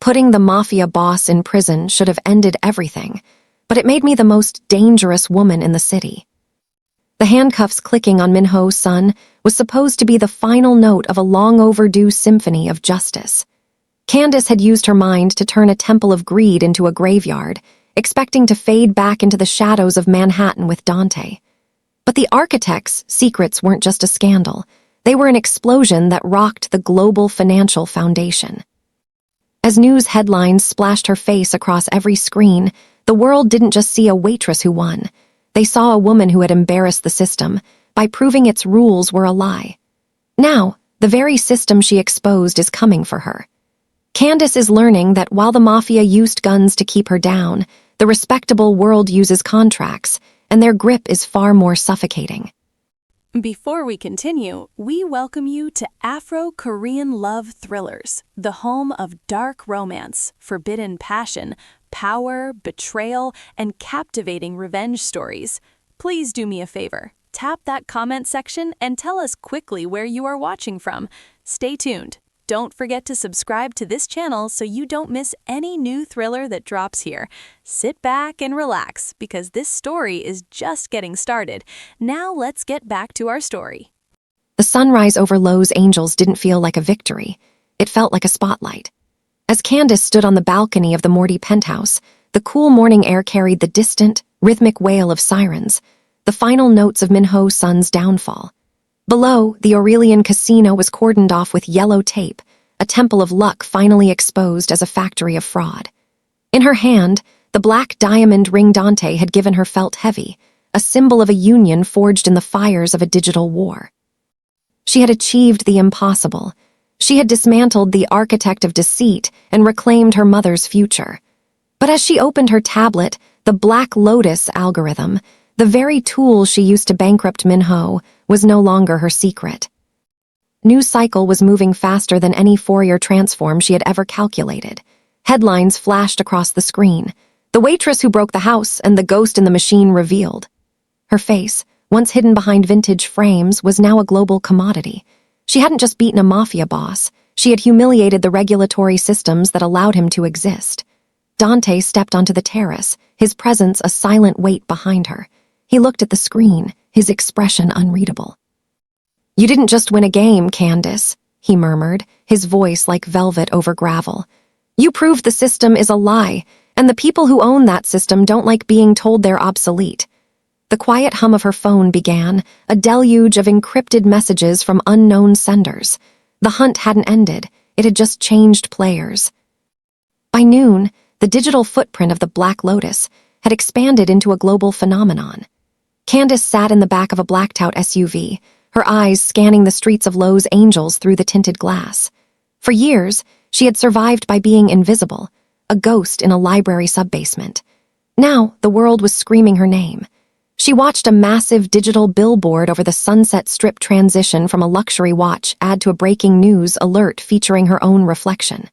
Putting the Mafia boss in prison should have ended everything, but it made me the most dangerous woman in the city. The handcuffs clicking on Minho's son was supposed to be the final note of a long-overdue symphony of justice. Candice had used her mind to turn a temple of greed into a graveyard, expecting to fade back into the shadows of Manhattan with Dante. But the architect's secrets weren't just a scandal. They were an explosion that rocked the global financial foundation. As news headlines splashed her face across every screen, the world didn't just see a waitress who won. They saw a woman who had embarrassed the system by proving its rules were a lie. Now, the very system she exposed is coming for her. Candice is learning that while the Mafia used guns to keep her down, the respectable world uses contracts, and their grip is far more suffocating. Before we continue, we welcome you to AFRO-KOREAN love thrillers, the home of dark romance, forbidden passion, power, betrayal, and captivating revenge stories. Please do me a favor. Tap that comment section and tell us quickly where you are watching from. Stay tuned. Don't forget to subscribe to this channel so you don't miss any new thriller that drops here. Sit back and relax because this story is just getting started. Now let's get back to our story. The sunrise over Lowe's Angels didn't feel like a victory. It felt like a spotlight. As Candice stood on the balcony of the Morty penthouse, the cool morning air carried the distant, rhythmic wail of sirens, the final notes of Minho's son's downfall. Below, the Aurelian casino was cordoned off with yellow tape, a temple of luck finally exposed as a factory of fraud. In her hand, the black diamond ring Dante had given her felt heavy, a symbol of a union forged in the fires of a digital war. She had achieved the impossible. She had dismantled the architect of deceit and reclaimed her mother's future. But as she opened her tablet, the Black Lotus algorithm, the very tool she used to bankrupt Minho, was no longer her secret. News cycle was moving faster than any Fourier transform she had ever calculated. Headlines flashed across the screen. The waitress who broke the house and the ghost in the machine revealed. Her face, once hidden behind vintage frames, was now a global commodity. She hadn't just beaten a Mafia boss. She had humiliated the regulatory systems that allowed him to exist. Dante stepped onto the terrace, his presence a silent weight behind her. He looked at the screen, his expression unreadable. "You didn't just win a game, Candice," he murmured, his voice like velvet over gravel. "You proved the system is a lie, and the people who own that system don't like being told they're obsolete." The quiet hum of her phone began, a deluge of encrypted messages from unknown senders. The hunt hadn't ended, it had just changed players. By noon, the digital footprint of the Black Lotus had expanded into a global phenomenon. Candice sat in the back of a blacked-out SUV, her eyes scanning the streets of Lowe's Angels through the tinted glass. For years, she had survived by being invisible, a ghost in a library subbasement. Now, the world was screaming her name. She watched a massive digital billboard over the Sunset Strip transition from a luxury watch add to a breaking news alert featuring her own reflection.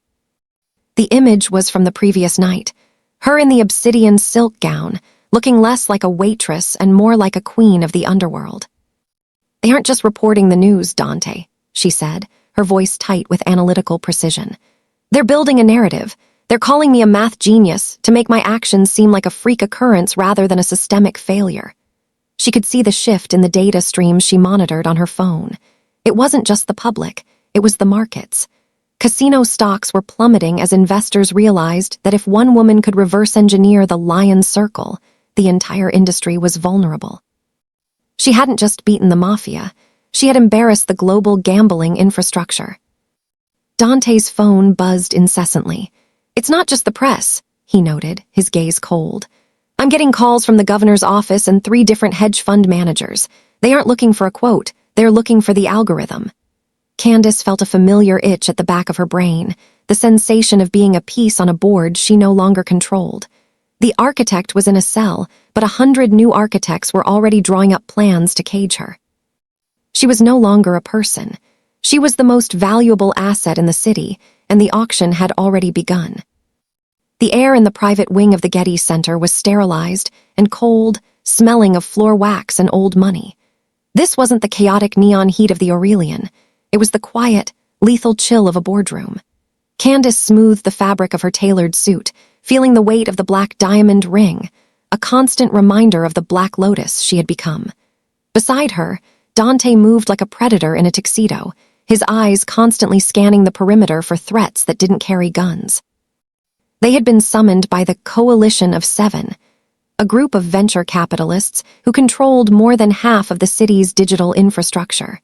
The image was from the previous night, her in the obsidian silk gown, looking less like a waitress and more like a queen of the underworld. "They aren't just reporting the news, Dante," she said, her voice tight with analytical precision. "They're building a narrative. They're calling me a math genius to make my actions seem like a freak occurrence rather than a systemic failure." She could see the shift in the data streams she monitored on her phone. It wasn't just the public, it was the markets. Casino stocks were plummeting as investors realized that if one woman could reverse engineer the lion's circle, the entire industry was vulnerable. She hadn't just beaten the Mafia, she had embarrassed the global gambling infrastructure. Dante's phone buzzed incessantly. "It's not just the press," he noted, his gaze cold. "I'm getting calls from the governor's office and 3 different hedge fund managers. They aren't looking for a quote, they're looking for the algorithm." Candice felt a familiar itch at the back of her brain, the sensation of being a piece on a board she no longer controlled. The architect was in a cell, but 100 new architects were already drawing up plans to cage her. She was no longer a person. She was the most valuable asset in the city, and the auction had already begun. The air in the private wing of the Getty Center was sterilized and cold, smelling of floor wax and old money. This wasn't the chaotic neon heat of the Aurelian. It was the quiet, lethal chill of a boardroom. Candice smoothed the fabric of her tailored suit, feeling the weight of the black diamond ring, a constant reminder of the Black Lotus she had become. Beside her, Dante moved like a predator in a tuxedo, his eyes constantly scanning the perimeter for threats that didn't carry guns. They had been summoned by the Coalition of Seven, a group of venture capitalists who controlled more than half of the city's digital infrastructure.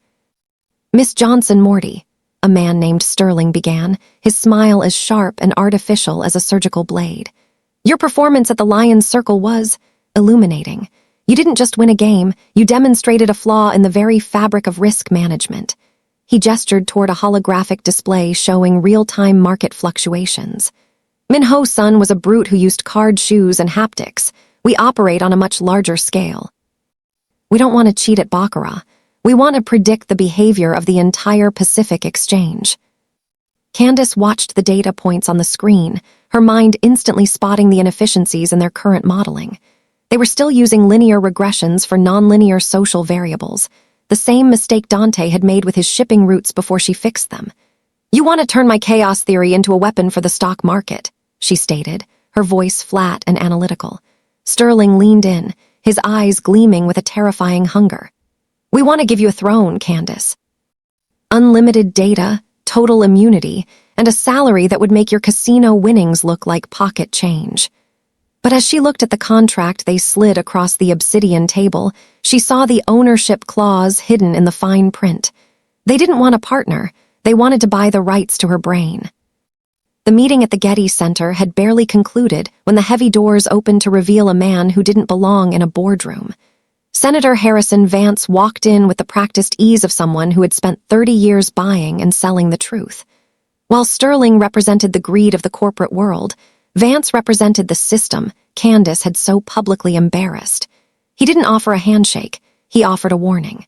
"Miss Johnson Morty," a man named Sterling began, his smile as sharp and artificial as a surgical blade. "Your performance at the Lion's Circle was illuminating. You didn't just win a game, you demonstrated a flaw in the very fabric of risk management." He gestured toward a holographic display showing real-time market fluctuations. "Min-Ho-sun was a brute who used card shoes and haptics. We operate on a much larger scale. We don't want to cheat at baccarat. We want to predict the behavior of the entire Pacific Exchange." Candice watched the data points on the screen, her mind instantly spotting the inefficiencies in their current modeling. They were still using linear regressions for nonlinear social variables, the same mistake Dante had made with his shipping routes before she fixed them. "You want to turn my chaos theory into a weapon for the stock market," she stated, her voice flat and analytical. Sterling leaned in, his eyes gleaming with a terrifying hunger. "We want to give you a throne, Candice. Unlimited data, total immunity, and a salary that would make your casino winnings look like pocket change." But as she looked at the contract they slid across the obsidian table, she saw the ownership clause hidden in the fine print. They didn't want a partner, they wanted to buy the rights to her brain. The meeting at the Getty Center had barely concluded when the heavy doors opened to reveal a man who didn't belong in a boardroom. Senator Harrison Vance walked in with the practiced ease of someone who had spent 30 years buying and selling the truth. While Sterling represented the greed of the corporate world, Vance represented the system Candice had so publicly embarrassed. He didn't offer a handshake, he offered a warning.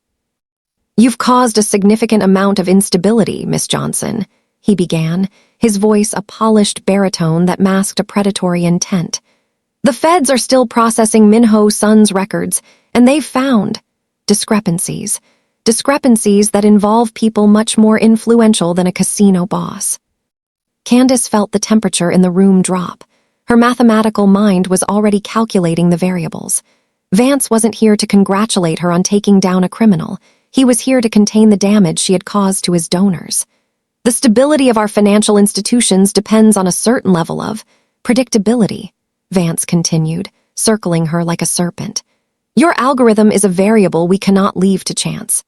"You've caused a significant amount of instability, Miss Johnson," he began, his voice a polished baritone that masked a predatory intent. "The feds are still processing Min-Ho-sun's records, and they've found discrepancies that involve people much more influential than a casino boss." Candice felt the temperature in the room drop. Her mathematical mind was already calculating the variables. Vance wasn't here to congratulate her on taking down a criminal. He was here to contain the damage she had caused to his donors. "The stability of our financial institutions depends on a certain level of predictability," Vance continued, circling her like a serpent. "Your algorithm is a variable we cannot leave to chance.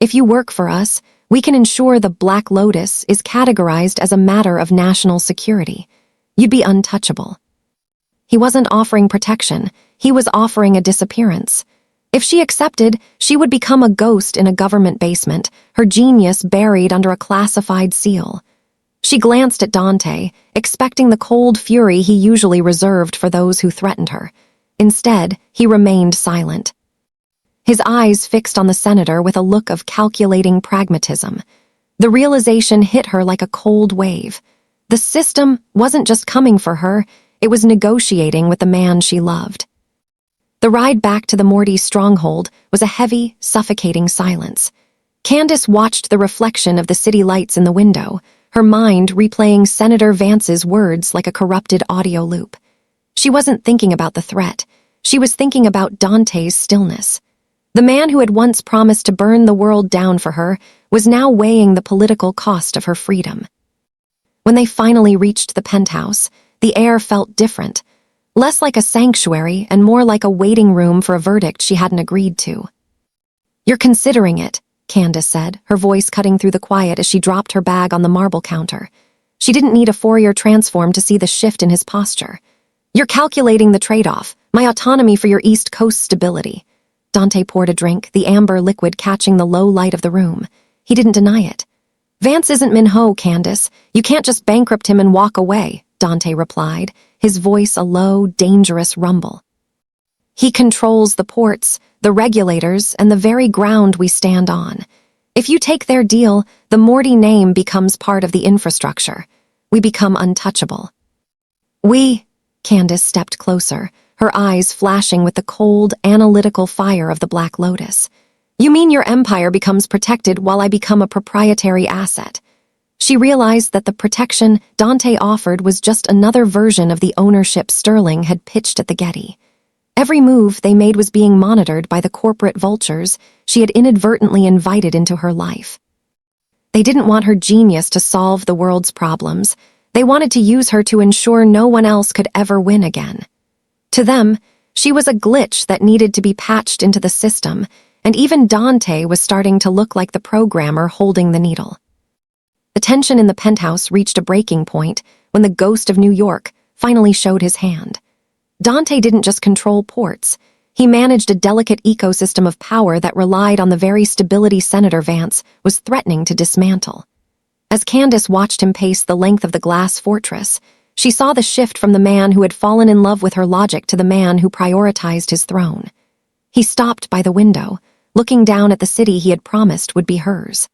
If you work for us, we can ensure the Black Lotus is categorized as a matter of national security. You'd be untouchable." He wasn't offering protection, he was offering a disappearance. If she accepted, she would become a ghost in a government basement, her genius buried under a classified seal. She glanced at Dante, expecting the cold fury he usually reserved for those who threatened her. Instead, he remained silent. His eyes fixed on the senator with a look of calculating pragmatism. The realization hit her like a cold wave. The system wasn't just coming for her, it was negotiating with the man she loved. The ride back to the Morty stronghold was a heavy, suffocating silence. Candice watched the reflection of the city lights in the window, her mind replaying Senator Vance's words like a corrupted audio loop. She wasn't thinking about the threat. She was thinking about Dante's stillness. The man who had once promised to burn the world down for her was now weighing the political cost of her freedom. When they finally reached the penthouse, the air felt different, less like a sanctuary and more like a waiting room for a verdict she hadn't agreed to. "You're considering it," Candice said, her voice cutting through the quiet as she dropped her bag on the marble counter. She didn't need a Fourier transform to see the shift in his posture. "You're calculating the trade-off, my autonomy for your East Coast stability." Dante poured a drink, the amber liquid catching the low light of the room. He didn't deny it. "Vance isn't Min-Ho, Candice. You can't just bankrupt him and walk away," Dante replied, his voice a low, dangerous rumble. "He controls the ports, the regulators, and the very ground we stand on. If you take their deal, the Morty name becomes part of the infrastructure. We become untouchable." Candice stepped closer, her eyes flashing with the cold, analytical fire of the Black Lotus. "You mean your empire becomes protected while I become a proprietary asset?" She realized that the protection Dante offered was just another version of the ownership Sterling had pitched at the Getty. Every move they made was being monitored by the corporate vultures she had inadvertently invited into her life. They didn't want her genius to solve the world's problems. They wanted to use her to ensure no one else could ever win again. To them, she was a glitch that needed to be patched into the system, and even Dante was starting to look like the programmer holding the needle. The tension in the penthouse reached a breaking point when the ghost of New York finally showed his hand. Dante didn't just control ports. He managed a delicate ecosystem of power that relied on the very stability Senator Vance was threatening to dismantle. As Candice watched him pace the length of the glass fortress, she saw the shift from the man who had fallen in love with her logic to the man who prioritized his throne. He stopped by the window, looking down at the city he had promised would be hers.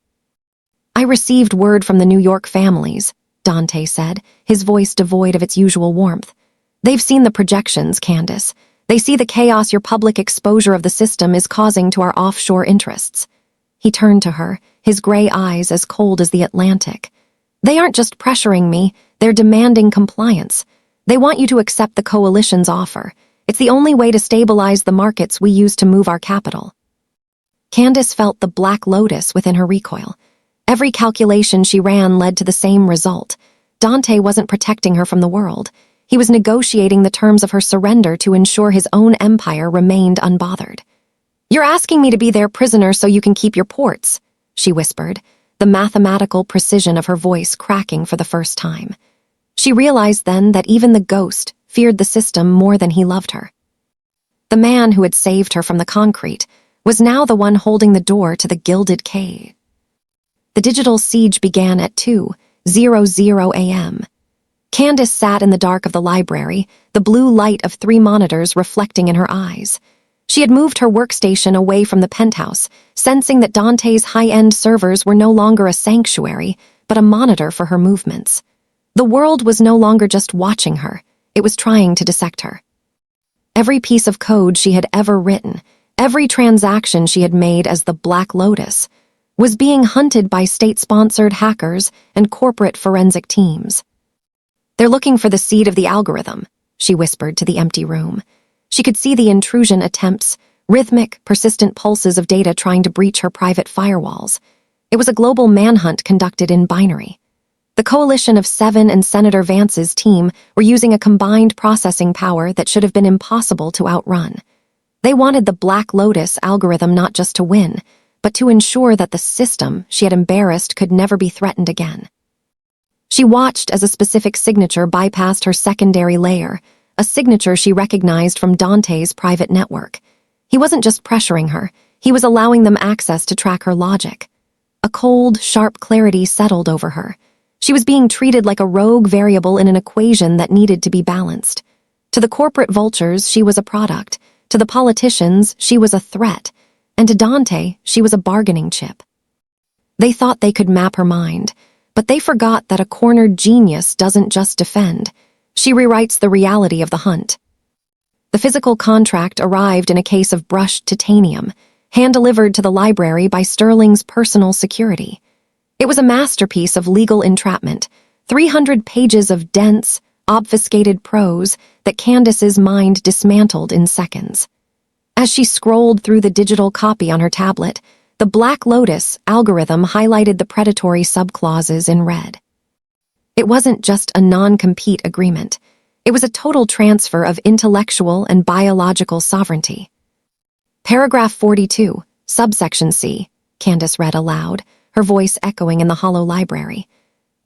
"I received word from the New York families," Dante said, his voice devoid of its usual warmth. "They've seen the projections, Candice. They see the chaos your public exposure of the system is causing to our offshore interests." He turned to her, his gray eyes as cold as the Atlantic. "They aren't just pressuring me, they're demanding compliance. They want you to accept the coalition's offer. It's the only way to stabilize the markets we use to move our capital." Candice felt the black lotus within her recoil. Every calculation she ran led to the same result. Dante wasn't protecting her from the world. He was negotiating the terms of her surrender to ensure his own empire remained unbothered. "You're asking me to be their prisoner so you can keep your ports," she whispered, the mathematical precision of her voice cracking for the first time. She realized then that even the ghost feared the system more than he loved her. The man who had saved her from the concrete was now the one holding the door to the gilded cave. The digital siege began at 2:00 a.m. Candice sat in the dark of the library, the blue light of 3 monitors reflecting in her eyes. She had moved her workstation away from the penthouse, sensing that Dante's high-end servers were no longer a sanctuary, but a monitor for her movements. The world was no longer just watching her, it was trying to dissect her. Every piece of code she had ever written, every transaction she had made as the Black Lotus, was being hunted by state-sponsored hackers and corporate forensic teams. "They're looking for the seed of the algorithm," she whispered to the empty room. She could see the intrusion attempts, rhythmic, persistent pulses of data trying to breach her private firewalls. It was a global manhunt conducted in binary. The coalition of 7 and Senator Vance's team were using a combined processing power that should have been impossible to outrun. They wanted the Black Lotus algorithm not just to win, but to ensure that the system she had embarrassed could never be threatened again. She watched as a specific signature bypassed her secondary layer, a signature she recognized from Dante's private network. He wasn't just pressuring her, he was allowing them access to track her logic. A cold, sharp clarity settled over her. She was being treated like a rogue variable in an equation that needed to be balanced. To the corporate vultures, she was a product. To the politicians, she was a threat. And to Dante, she was a bargaining chip. They thought they could map her mind, but they forgot that a cornered genius doesn't just defend. She rewrites the reality of the hunt. The physical contract arrived in a case of brushed titanium, hand-delivered to the library by Sterling's personal security. It was a masterpiece of legal entrapment, 300 pages of dense, obfuscated prose that Candice's mind dismantled in seconds. As she scrolled through the digital copy on her tablet, the Black Lotus algorithm highlighted the predatory subclauses in red. It wasn't just a non-compete agreement. It was a total transfer of intellectual and biological sovereignty. Paragraph 42, subsection C, Candice read aloud, her voice echoing in the hollow library.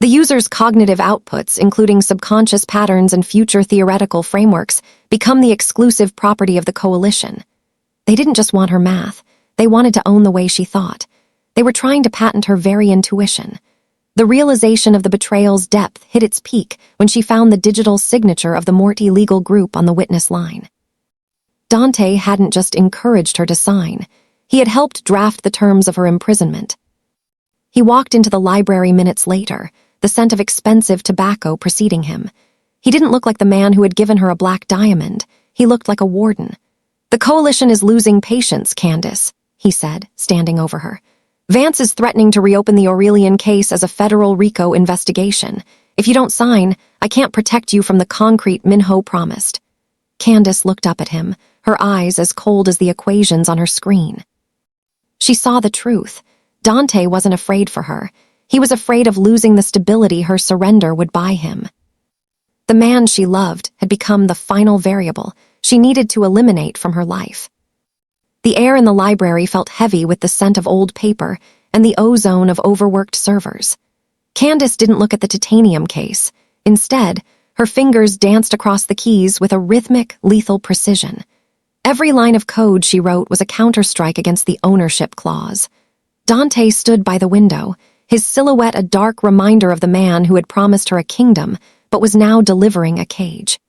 The user's cognitive outputs, including subconscious patterns and future theoretical frameworks, become the exclusive property of the coalition. They didn't just want her math, they wanted to own the way she thought. They were trying to patent her very intuition. The realization of the betrayal's depth hit its peak when she found the digital signature of the Morty legal group on the witness line. Dante hadn't just encouraged her to sign, he had helped draft the terms of her imprisonment. He walked into the library minutes later, the scent of expensive tobacco preceding him. He didn't look like the man who had given her a black diamond, he looked like a warden. "The coalition is losing patience, Candice," he said, standing over her. Vance is threatening to reopen the Aurelian case as a federal RICO investigation. If you don't sign, I can't protect you from the concrete Minho promised. Candice looked up at him, her eyes as cold as the equations on her screen. She saw the truth. Dante wasn't afraid for her. He was afraid of losing the stability her surrender would buy him. The man she loved had become the final variable she needed to eliminate from her life. The air in the library felt heavy with the scent of old paper and the ozone of overworked servers. Candice didn't look at the titanium case. Instead, her fingers danced across the keys with a rhythmic, lethal precision. Every line of code she wrote was a counterstrike against the ownership clause. Dante stood by the window, his silhouette a dark reminder of the man who had promised her a kingdom but was now delivering a cage.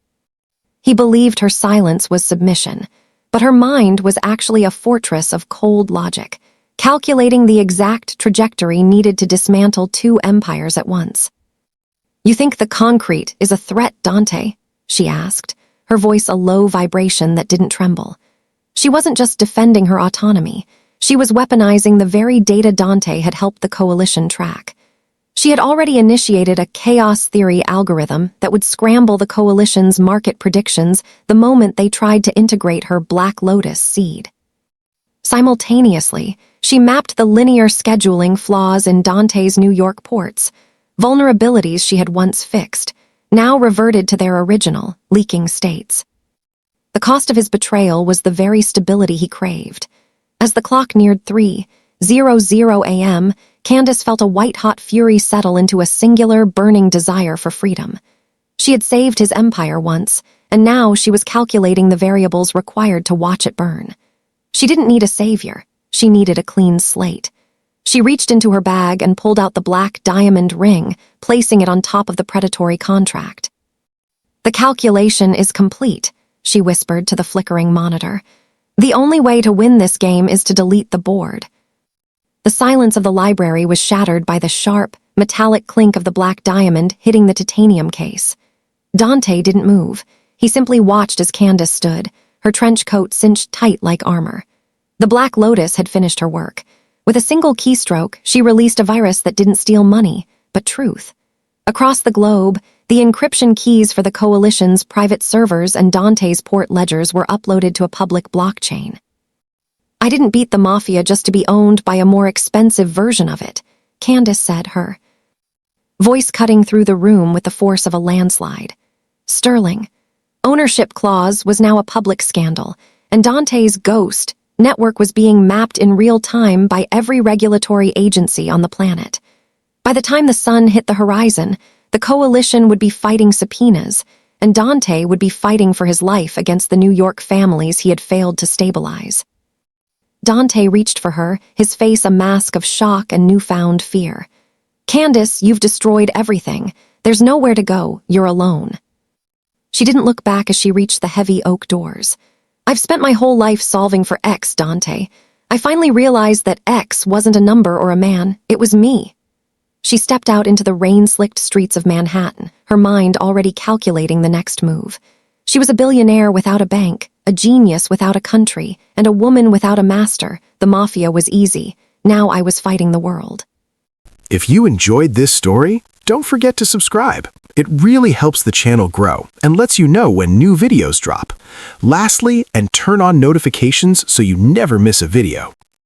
He believed her silence was submission, but her mind was actually a fortress of cold logic, calculating the exact trajectory needed to dismantle two empires at once. "You think the concrete is a threat, Dante?" she asked, her voice a low vibration that didn't tremble. She wasn't just defending her autonomy, she was weaponizing the very data Dante had helped the coalition track. She had already initiated a chaos theory algorithm that would scramble the coalition's market predictions the moment they tried to integrate her Black Lotus seed. Simultaneously, she mapped the linear scheduling flaws in Dante's New York ports, vulnerabilities she had once fixed, now reverted to their original, leaking states. The cost of his betrayal was the very stability he craved. As the clock neared 3:00 a.m., Candice felt a white-hot fury settle into a singular, burning desire for freedom. She had saved his empire once, and now she was calculating the variables required to watch it burn. She didn't need a savior. She needed a clean slate. She reached into her bag and pulled out the black diamond ring, placing it on top of the predatory contract. "The calculation is complete," she whispered to the flickering monitor. "The only way to win this game is to delete the board." The silence of the library was shattered by the sharp, metallic clink of the black diamond hitting the titanium case. Dante didn't move. He simply watched as Candice stood, her trench coat cinched tight like armor. The Black Lotus had finished her work. With a single keystroke, she released a virus that didn't steal money, but truth. Across the globe, the encryption keys for the coalition's private servers and Dante's port ledgers were uploaded to a public blockchain. "I didn't beat the Mafia just to be owned by a more expensive version of it," Candice said, her voice cutting through the room with the force of a landslide. Sterling. Ownership clause was now a public scandal, and Dante's ghost network was being mapped in real time by every regulatory agency on the planet. By the time the sun hit the horizon, the coalition would be fighting subpoenas, and Dante would be fighting for his life against the New York families he had failed to stabilize. Dante reached for her, his face a mask of shock and newfound fear. "Candice, you've destroyed everything. There's nowhere to go. You're alone." She didn't look back as she reached the heavy oak doors. "I've spent my whole life solving for X, Dante. I finally realized that X wasn't a number or a man. It was me." She stepped out into the rain-slicked streets of Manhattan, her mind already calculating the next move. She was a billionaire without a bank, a genius without a country, and a woman without a master. The Mafia was easy. Now I was fighting the world. If you enjoyed this story, don't forget to subscribe. It really helps the channel grow and lets you know when new videos drop. Lastly, and turn on notifications so you never miss a video.